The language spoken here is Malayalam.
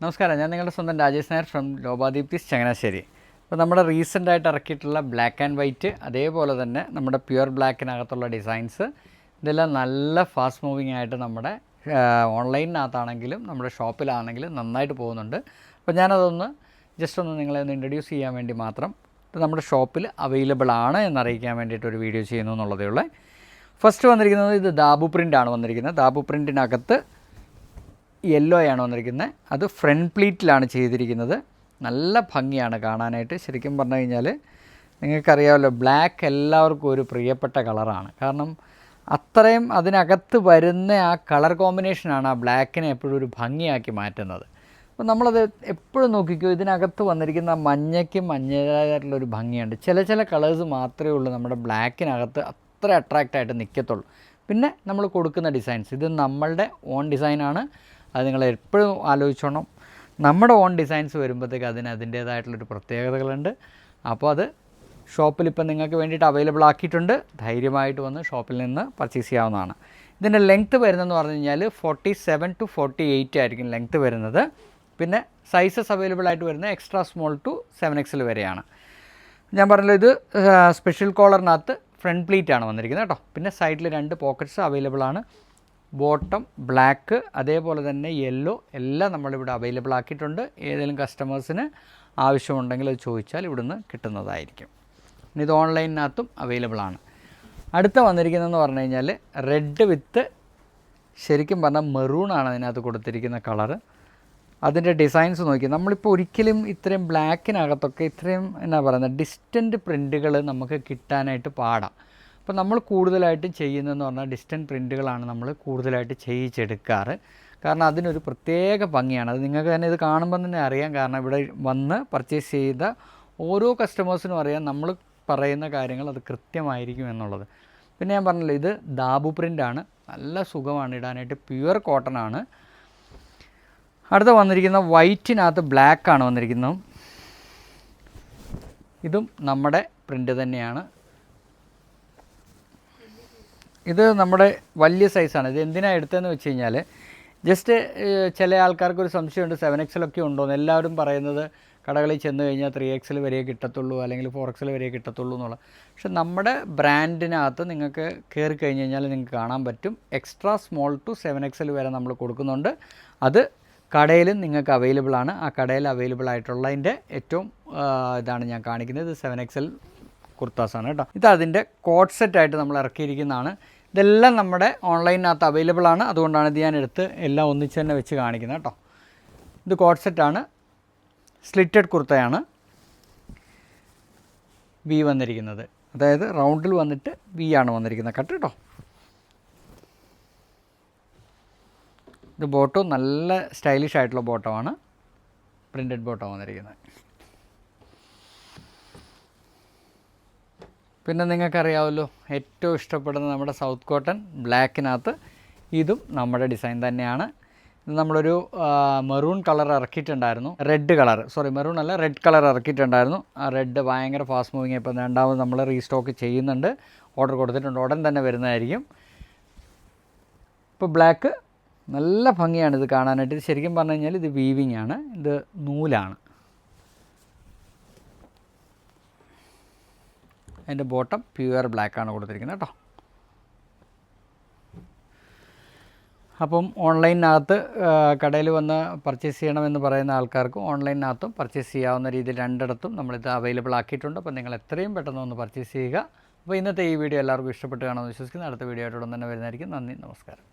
നമസ്കാരം, ഞാൻ നിങ്ങളുടെ സ്വന്തം രാജേഷ് നായർ ഫ്രം ലോബാദീപ്തിസ് ചങ്ങനാശ്ശേരി. അപ്പോൾ നമ്മുടെ റീസെൻ്റായിട്ട് ഇറക്കിയിട്ടുള്ള ബ്ലാക്ക് ആൻഡ് വൈറ്റ്, അതേപോലെ തന്നെ നമ്മുടെ പ്യുവർ ബ്ലാക്കിനകത്തുള്ള ഡിസൈൻസ്, ഇതെല്ലാം നല്ല ഫാസ്റ്റ് മൂവിങ് ആയിട്ട് നമ്മുടെ ഓൺലൈനിനകത്താണെങ്കിലും നമ്മുടെ ഷോപ്പിലാണെങ്കിലും നന്നായിട്ട് പോകുന്നുണ്ട്. അപ്പോൾ ഞാനതൊന്ന് ജസ്റ്റ് ഒന്ന് നിങ്ങളെ ഒന്ന് ഇൻട്രൊഡ്യൂസ് ചെയ്യാൻ വേണ്ടി മാത്രം ഇത് നമ്മുടെ ഷോപ്പിൽ അവൈലബിൾ ആണ് എന്നറിയിക്കാൻ വേണ്ടിയിട്ട് ഒരു വീഡിയോ ചെയ്യുന്നു എന്നുള്ളതേ ഉള്ളൂ. ഫസ്റ്റ് വന്നിരിക്കുന്നത് ഇത് ദാബു പ്രിൻ്റാണ് വന്നിരിക്കുന്നത്. ദാബു പ്രിൻറ്റിനകത്ത് യെല്ലോയാണ് വന്നിരിക്കുന്നത്. അത് ഫ്രണ്ട് പ്ലീറ്റിലാണ് ചെയ്തിരിക്കുന്നത്. നല്ല ഭംഗിയാണ് കാണാനായിട്ട്. ശരിക്കും പറഞ്ഞു കഴിഞ്ഞാൽ നിങ്ങൾക്കറിയാമല്ലോ, ബ്ലാക്ക് എല്ലാവർക്കും ഒരു പ്രിയപ്പെട്ട കളറാണ്. കാരണം അത്രയും അതിനകത്ത് വരുന്ന ആ കളർ കോമ്പിനേഷനാണ് ആ ബ്ലാക്കിനെ എപ്പോഴും ഒരു ഭംഗിയാക്കി മാറ്റുന്നത്. അപ്പോൾ നമ്മളത് എപ്പോഴും നോക്കിക്കോ, ഇതിനകത്ത് വന്നിരിക്കുന്ന മഞ്ഞയ്ക്ക് മഞ്ഞതായിട്ടുള്ളൊരു ഭംഗിയുണ്ട്. ചില കളേഴ്സ് മാത്രമേ ഉള്ളൂ നമ്മുടെ ബ്ലാക്കിനകത്ത് അത്ര അട്രാക്റ്റായിട്ട് നിൽക്കത്തുള്ളൂ. പിന്നെ നമ്മൾ കൊടുക്കുന്ന ഡിസൈൻസ്, ഇത് നമ്മളുടെ ഓൺ ഡിസൈനാണ്. അത് നിങ്ങൾ എപ്പോഴും ആലോചിച്ചോണം. നമ്മുടെ ഓൺ ഡിസൈൻസ് വരുമ്പോഴത്തേക്ക് അതിൻ്റേതായിട്ടുള്ളൊരു പ്രത്യേകതകളുണ്ട്. അപ്പോൾ അത് ഷോപ്പിലിപ്പം നിങ്ങൾക്ക് വേണ്ടിയിട്ട് അവൈലബിൾ ആക്കിയിട്ടുണ്ട്. ധൈര്യമായിട്ട് വന്ന് ഷോപ്പിൽ നിന്ന് പർച്ചേസ് ചെയ്യാവുന്നതാണ്. ഇതിൻ്റെ ലെങ്ത്ത് വരുന്നതെന്ന് പറഞ്ഞു കഴിഞ്ഞാൽ 47 to 48 ആയിരിക്കും ലെങ്ത്ത് വരുന്നത്. പിന്നെ സൈസസ് അവൈലബിൾ ആയിട്ട് വരുന്നത് എക്സ്ട്രാ സ്മോൾ ടു 7XL വരെയാണ്. ഞാൻ പറഞ്ഞല്ലോ, ഇത് സ്പെഷ്യൽ കോളറിനകത്ത് ഫ്രണ്ട് പ്ലീറ്റ് ആണ് വന്നിരിക്കുന്നത് കേട്ടോ. പിന്നെ സൈഡിൽ 2 പോക്കറ്റ്സ് അവൈലബിൾ ആണ്. ബോട്ടം ബ്ലാക്ക്, അതേപോലെ തന്നെ യെല്ലോ എല്ലാം നമ്മളിവിടെ അവൈലബിൾ ആക്കിയിട്ടുണ്ട്. ഏതെങ്കിലും കസ്റ്റമേഴ്സിന് ആവശ്യമുണ്ടെങ്കിൽ അത് ചോദിച്ചാൽ ഇവിടുന്ന് കിട്ടുന്നതായിരിക്കും. ഇത് ഓൺലൈനിനകത്തും അവൈലബിൾ ആണ്. അടുത്ത വന്നിരിക്കുന്നതെന്ന് പറഞ്ഞു കഴിഞ്ഞാൽ റെഡ് വിത്ത് ശരിക്കും പറഞ്ഞാൽ മെറൂണാണ് അതിനകത്ത് കൊടുത്തിരിക്കുന്ന കളറ്. അതിൻ്റെ ഡിസൈൻസ് നോക്കി നമ്മളിപ്പോൾ ഒരിക്കലും ഇത്രയും ബ്ലാക്കിനകത്തൊക്കെ ഇത്രയും എന്നാ പറയുന്നത് ഡിസ്റ്റൻറ്റ് പ്രിൻറ്റുകൾ നമുക്ക് കിട്ടാനായിട്ട് പാടാം. അപ്പോൾ നമ്മൾ കൂടുതലായിട്ടും ചെയ്യുന്നതെന്ന് പറഞ്ഞാൽ ഡിസ്റ്റൻറ്റ് പ്രിൻറ്റുകളാണ് നമ്മൾ കൂടുതലായിട്ട് ചെയ്യിച്ചെടുക്കാറ്. കാരണം അതിനൊരു പ്രത്യേക ഭംഗിയാണ്. അത് നിങ്ങൾക്ക് തന്നെ ഇത് കാണുമ്പോൾ തന്നെ അറിയാം. കാരണം ഇവിടെ വന്ന് പർച്ചേസ് ചെയ്ത ഓരോ കസ്റ്റമേഴ്സിനും അറിയാം നമ്മൾ പറയുന്ന കാര്യങ്ങൾ അത് കൃത്യമായിരിക്കും എന്നുള്ളത്. പിന്നെ ഞാൻ പറഞ്ഞല്ലോ, ഇത് ദാബു പ്രിൻ്റാണ്. നല്ല സുഖമാണ് ഇടാനായിട്ട്. പ്യുവർ കോട്ടൺ ആണ്. അടുത്ത വന്നിരിക്കുന്ന വൈറ്റിനകത്ത് ബ്ലാക്കാണ് വന്നിരിക്കുന്നത്. ഇതും നമ്മുടെ പ്രിൻ്റ് തന്നെയാണ്. ഇത് നമ്മുടെ വലിയ സൈസാണ്. ഇത് എന്തിനാണ് എടുത്തതെന്ന് വെച്ച് കഴിഞ്ഞാൽ, ജസ്റ്റ് ചില ആൾക്കാർക്കൊരു സംശയമുണ്ട് 7XL ഒക്കെ ഉണ്ടോയെന്ന്. എല്ലാവരും പറയുന്നത് കടകളിൽ ചെന്ന് കഴിഞ്ഞാൽ 3XL വരെ കിട്ടത്തുള്ളൂ, അല്ലെങ്കിൽ 4XL വരെ കിട്ടത്തുള്ളൂ എന്നുള്ള. പക്ഷെ നമ്മുടെ ബ്രാൻഡിനകത്ത് നിങ്ങൾക്ക് കയറി കഴിഞ്ഞ് കഴിഞ്ഞാൽ നിങ്ങൾക്ക് കാണാൻ പറ്റും എക്സ്ട്രാ സ്മോൾ ടു 7XL വരെ നമ്മൾ കൊടുക്കുന്നുണ്ട്. അത് കടയിലും നിങ്ങൾക്ക് അവൈലബിൾ ആണ്. ആ കടയിൽ അവൈലബിൾ ആയിട്ടുള്ളതിൻ്റെ ഏറ്റവും ഇതാണ് ഞാൻ കാണിക്കുന്നത്. ഇത് 7XL കുർത്താസാണ് കേട്ടോ. ഇത് അതിൻ്റെ കോട്ട് സെറ്റായിട്ട് നമ്മൾ ഇറക്കിയിരിക്കുന്നതാണ്. ഇതെല്ലാം നമ്മുടെ ഓൺലൈനിനകത്ത് അവൈലബിൾ ആണ്. അതുകൊണ്ടാണ് ഇത് ഞാൻ എടുത്ത് എല്ലാം ഒന്നിച്ച് തന്നെ വെച്ച് കാണിക്കുന്നത് കേട്ടോ. ഇത് കോട്ട് സെറ്റാണ്. സ്ലിറ്റഡ് കുർത്തയാണ്. വി വന്നിരിക്കുന്നത്, അതായത് റൗണ്ടിൽ വന്നിട്ട് വി ആണ് വന്നിരിക്കുന്നത് കട്ട് കേട്ടോ. ഇത് ബോട്ടം നല്ല സ്റ്റൈലിഷ് ആയിട്ടുള്ള ബോട്ടമാണ്. പ്രിൻറ്റഡ് ബോട്ടം വന്നിരിക്കുന്നത്. പിന്നെ നിങ്ങൾക്കറിയാമല്ലോ, ഏറ്റവും ഇഷ്ടപ്പെടുന്ന നമ്മുടെ സൗത്ത് കോട്ടൺ ബ്ലാക്കിനകത്ത് ഇതും നമ്മുടെ ഡിസൈൻ തന്നെയാണ്. ഇത് നമ്മളൊരു മെറൂൺ കളർ ഇറക്കിയിട്ടുണ്ടായിരുന്നു. മെറൂൺ അല്ല, റെഡ് കളർ ഇറക്കിയിട്ടുണ്ടായിരുന്നു. ആ റെഡ് ഭയങ്കര ഫാസ്റ്റ് മൂവിങ്. ഇപ്പോൾ രണ്ടാമത് നമ്മൾ റീസ്റ്റോക്ക് ചെയ്യുന്നുണ്ട്. ഓർഡർ കൊടുത്തിട്ടുണ്ട്. ഉടൻ തന്നെ വരുന്നതായിരിക്കും. ഇപ്പോൾ ബ്ലാക്ക് നല്ല ഭംഗിയാണ് ഇത് കാണാനായിട്ട്. ഇത് ശരിക്കും പറഞ്ഞു കഴിഞ്ഞാൽ ഇത് വീവിങ് ആണ്. ഇത് നൂലാണ്. അതിൻ്റെ ബോട്ടം പ്യുവർ ബ്ലാക്കാണ് കൊടുത്തിരിക്കുന്നത് കേട്ടോ. അപ്പം ഓൺലൈനിനകത്ത് കടയിൽ വന്ന് പർച്ചേസ് ചെയ്യണമെന്ന് പറയുന്ന ആൾക്കാർക്ക് ഓൺലൈനിനകത്തും പർച്ചേസ് ചെയ്യാവുന്ന രീതിയിൽ രണ്ടിടത്തും നമ്മളിത് അവൈലബിൾ ആക്കിയിട്ടുണ്ട്. അപ്പോൾ നിങ്ങൾ എത്രയും പെട്ടെന്ന് ഒന്ന് പർച്ചേസ് ചെയ്യുക. അപ്പോൾ ഇന്നത്തെ ഈ വീഡിയോ എല്ലാവർക്കും ഇഷ്ടപ്പെട്ട് കാണുമെന്ന് വിശ്വസിക്കുന്നു. അടുത്ത വീഡിയോ ആയിട്ട് ഉടൻ തന്നെ വരുന്നതായിരിക്കും. നന്ദി, നമസ്കാരം.